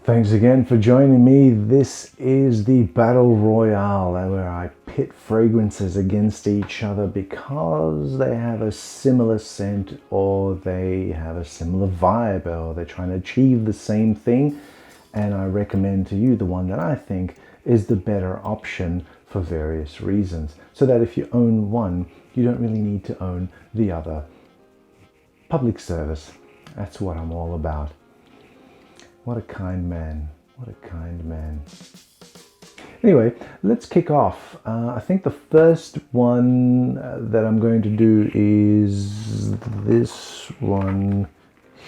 Thanks again for joining me. This is the Battle Royale where I pit fragrances against each other because they have a similar scent or they have a similar vibe or they're trying to achieve the same thing. And I recommend to you the one that I think is the better option for various reasons. So that if you own one, you don't really need to own the other. Public service. That's what I'm all about. What a kind man. What a kind man. Anyway, let's kick off. I think the first one that I'm going to do is this one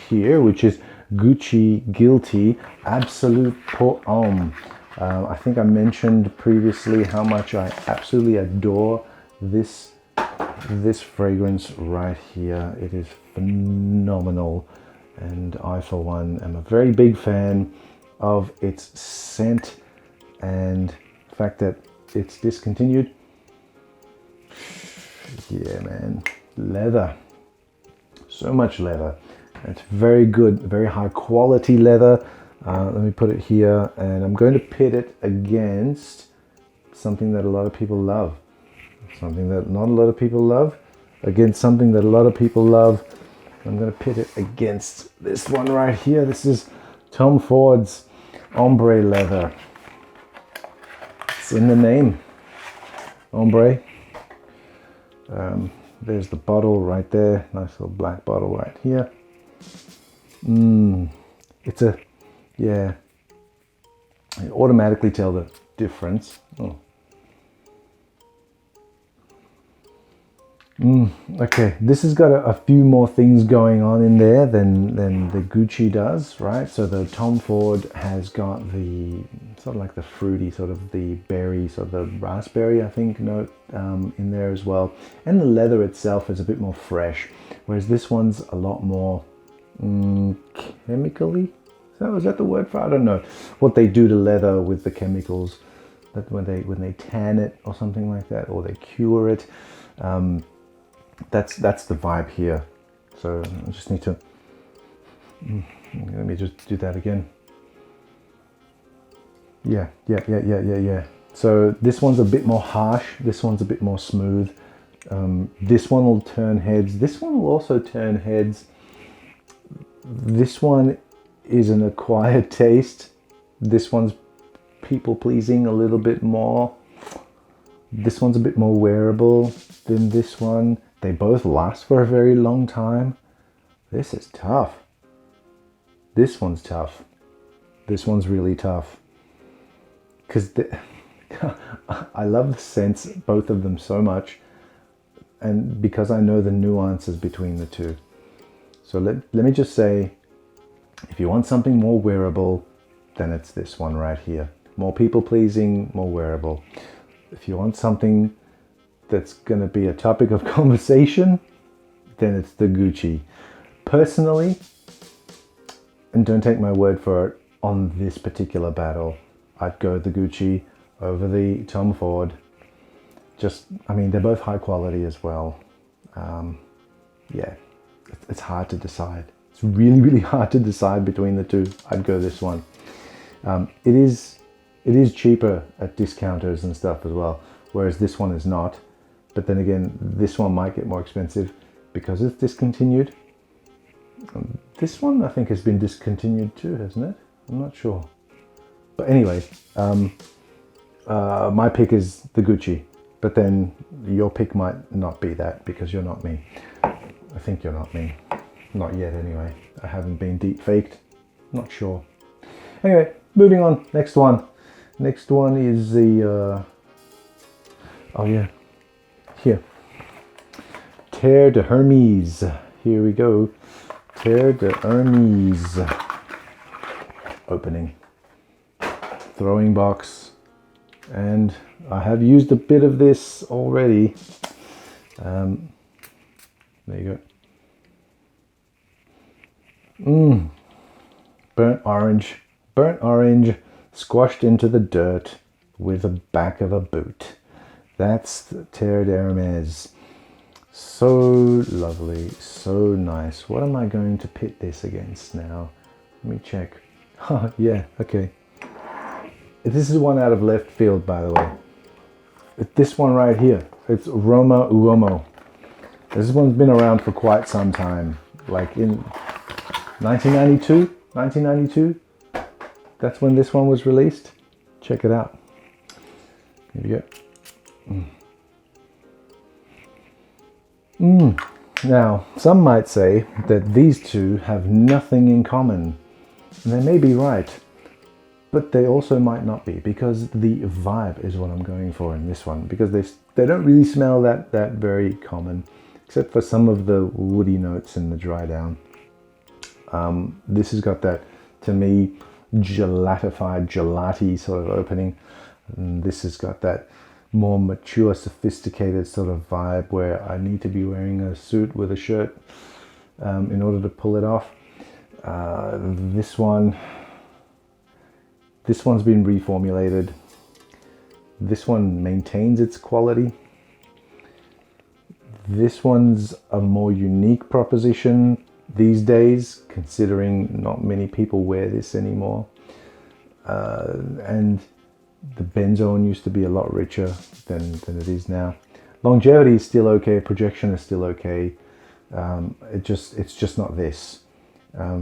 here, which is Gucci Guilty Absolute pour Homme. I think I mentioned previously how much I absolutely adore this fragrance right here. It is phenomenal. And I, for one, am a very big fan of its scent and the fact that it's discontinued. Yeah, man. Leather. So much leather. It's very good, very high quality leather. Let me put it here, and I'm going to pit it against something that a lot of people love. Something that not a lot of people love, against something that a lot of people love. I'm going to pit it against this one right here. This is Tom Ford's Ombre leather. It's in the name, Ombre. There's the bottle right there. Nice little black bottle right here. It's a, yeah. I automatically tell the difference. Oh. Okay, this has got a few more things going on in there than the Gucci does, right? So the Tom Ford has got the sort of like the fruity, sort of the berry, sort of the raspberry, I think, note in there as well. And the leather itself is a bit more fresh, whereas this one's a lot more chemically. Is that the word for it? I don't know what they do to leather with the chemicals, that when they tan it or something like that, or they cure it. That's the vibe here. So I just need to let me just do that again. Yeah. So this one's a bit more harsh. This one's a bit more smooth. This one will turn heads. This one will also turn heads. This one is an acquired taste. This one's people pleasing a little bit more. This one's a bit more wearable than this one. They both last for a very long time. This is tough. This one's tough. This one's really tough. Because I love the scents, both of them, so much. And because I know the nuances between the two. So let me just say, if you want something more wearable, then it's this one right here. More people pleasing, more wearable. If you want something that's going to be a topic of conversation, then it's the Gucci. Personally, and don't take my word for it, on this particular battle, I'd go the Gucci over the Tom Ford. I mean, they're both high quality as well. Yeah, it's hard to decide. It's really, really hard to decide between the two. I'd go this one. It is cheaper at discounters and stuff as well, whereas this one is not. But then again, this one might get more expensive because it's discontinued. This one I think has been discontinued too, hasn't it? I'm not sure. But anyway, my pick is the Gucci. But then your pick might not be that because you're not me. I think you're not me. Not yet anyway. I haven't been deep faked. Not sure. Anyway, moving on. Next one. Next one is the... oh yeah. Here. Terre D'Hermes. Here we go. Terre D'Hermes. Opening. Throwing box. And I have used a bit of this already. There you go. Burnt orange. Burnt orange squashed into the dirt with the back of a boot. That's the Terre D'Hermes. So lovely, so nice. What am I going to pit this against now? Let me check. Oh, yeah, okay. This is one out of left field, by the way. This one right here. It's Roma Uomo. This one's been around for quite some time. Like in 1992? 1992? That's when this one was released. Check it out. Here you go. Now, some might say that these two have nothing in common. And they may be right, but they also might not be, because the vibe is what I'm going for in this one, because they don't really smell that very common, except for some of the woody notes in the dry down. This has got that, to me, gelatified, gelati sort of opening. And this has got that more mature, sophisticated sort of vibe where I need to be wearing a suit with a shirt in order to pull it off. This one's been reformulated. This one maintains its quality. This one's a more unique proposition these days, considering not many people wear this anymore. And the benzone used to be a lot richer than it is now. Longevity is still okay, projection is still okay. It's just not this.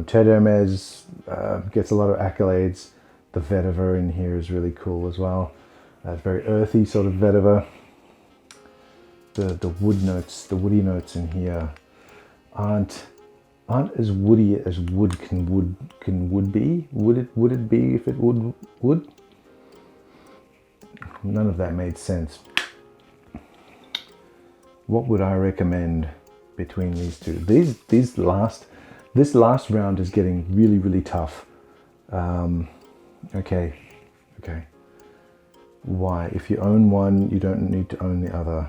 Terre D'Hermes gets a lot of accolades. The vetiver in here is really cool as well. It's very earthy sort of vetiver. The wood notes, the woody notes in here aren't as woody as wood can be. Would it be if it would? None of that made sense. What would I recommend between these two? This last round is getting really tough. Okay. Why? If you own one, you don't need to own the other.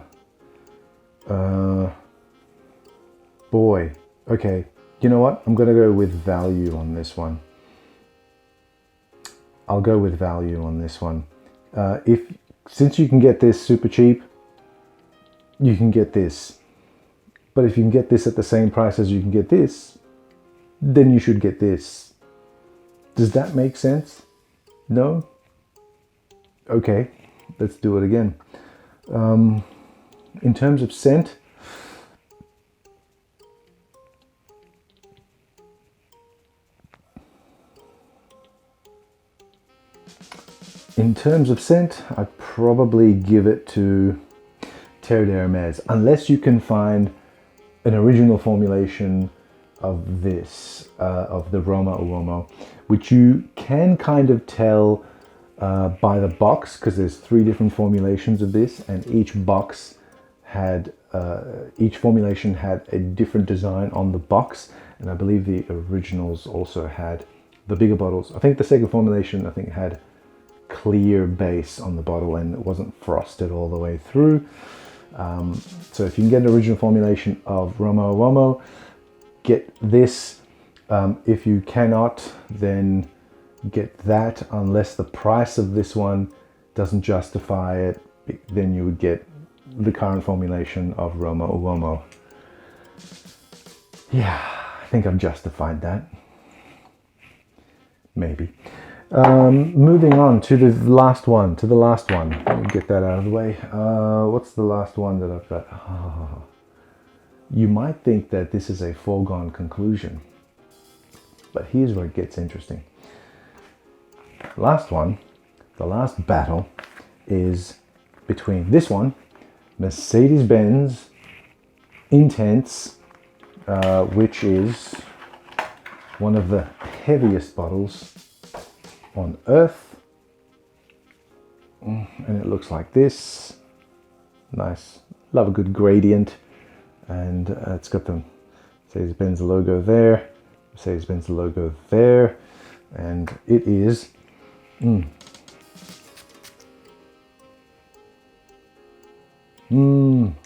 Boy. Okay. You know what? I'm gonna go with value on this one. I'll go with value on this one. Since you can get this super cheap, you can get this. But if you can get this at the same price as you can get this, then you should get this. Does that make sense? No? Okay, let's do it again. In terms of scent, I'd probably give it to Terre D'Hermes, unless you can find an original formulation of this, of the Roma Uomo, which you can kind of tell by the box, because there's 3 different formulations of this, and each formulation had a different design on the box, and I believe the originals also had the bigger bottles. I think the second formulation, had clear base on the bottle and it wasn't frosted all the way through. So if you can get an original formulation of Roma Uomo, get this. If you cannot, then get that, unless the price of this one doesn't justify it, then you would get the current formulation of Roma Uomo. Yeah, I think I've justified that. Maybe. Moving on to the last one. Let me get that out of the way. What's the last one that I've got? Oh. You might think that this is a foregone conclusion, but here's where it gets interesting. Last one, the last battle, is between this one, Mercedes-Benz Intense, which is one of the heaviest bottles on earth, and it looks like this. Nice, love a good gradient, and it's got the Mercedes-Benz logo there, Mercedes-Benz logo there, and it is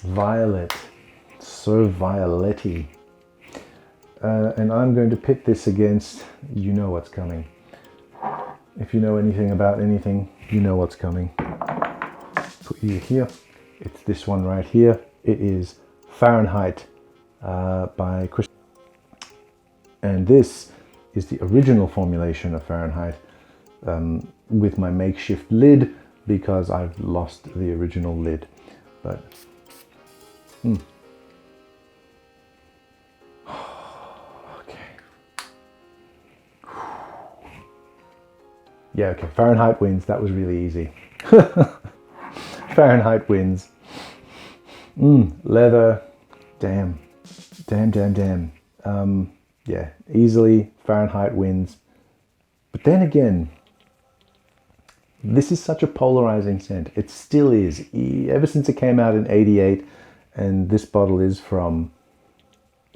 violet, so violet-y. And I'm going to pit this against, you know what's coming. If you know anything about anything, you know what's coming. Put you here. It's this one right here. It is Fahrenheit by Chris. And this is the original formulation of Fahrenheit with my makeshift lid, because I've lost the original lid. But okay. Yeah, okay, Fahrenheit wins. That was really easy. Fahrenheit wins. Leather, damn. Yeah, easily Fahrenheit wins. But then again, this is such a polarizing scent. It still is. Ever since it came out in '88, and this bottle is from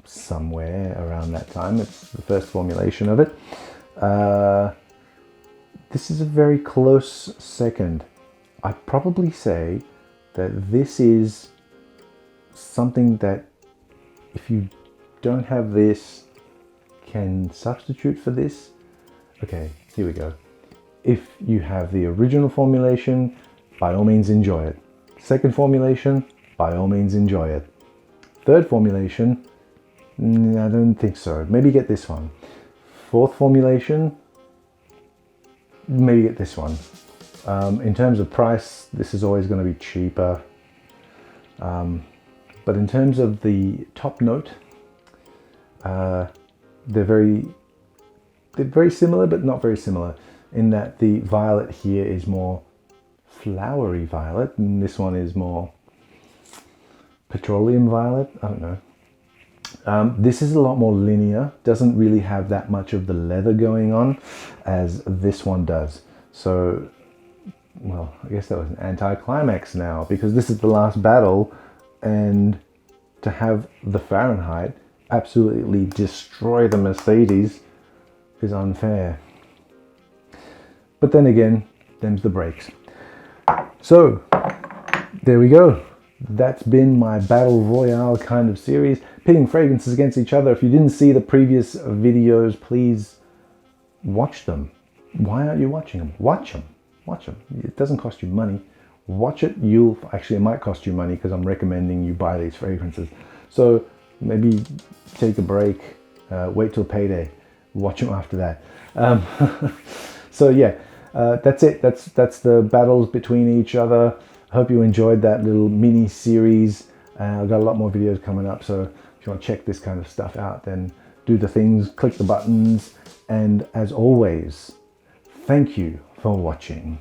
somewhere around that time. It's the first formulation of it. This is a very close second. I'd probably say that this is something that, if you don't have this, can substitute for this. Okay, here we go. If you have the original formulation, by all means enjoy it. Second formulation, by all means enjoy it. Third formulation, I don't think so. Maybe get this one. Fourth formulation, maybe get this one. In terms of price, this is always going to be cheaper. But in terms of the top note, they're very similar, but not very similar, in that the violet here is more flowery violet, and this one is more petroleum violet. I don't know. This is a lot more linear, doesn't really have that much of the leather going on as this one does. So, well, I guess that was an anticlimax now, because this is the last battle, and to have the Fahrenheit absolutely destroy the Mercedes is unfair. But then again, them's the breaks. So, there we go. That's been my Battle Royale kind of series, pitting fragrances against each other. If you didn't see the previous videos, please watch them. Why aren't you watching them? Watch them. Watch them. It doesn't cost you money. Watch it. Actually, it might cost you money, because I'm recommending you buy these fragrances. So maybe take a break, wait till payday, watch them after that. So yeah, that's it. That's the battles between each other. I hope you enjoyed that little mini series. I've got a lot more videos coming up, so if you want to check this kind of stuff out, then do the things, click the buttons, and as always, thank you for watching.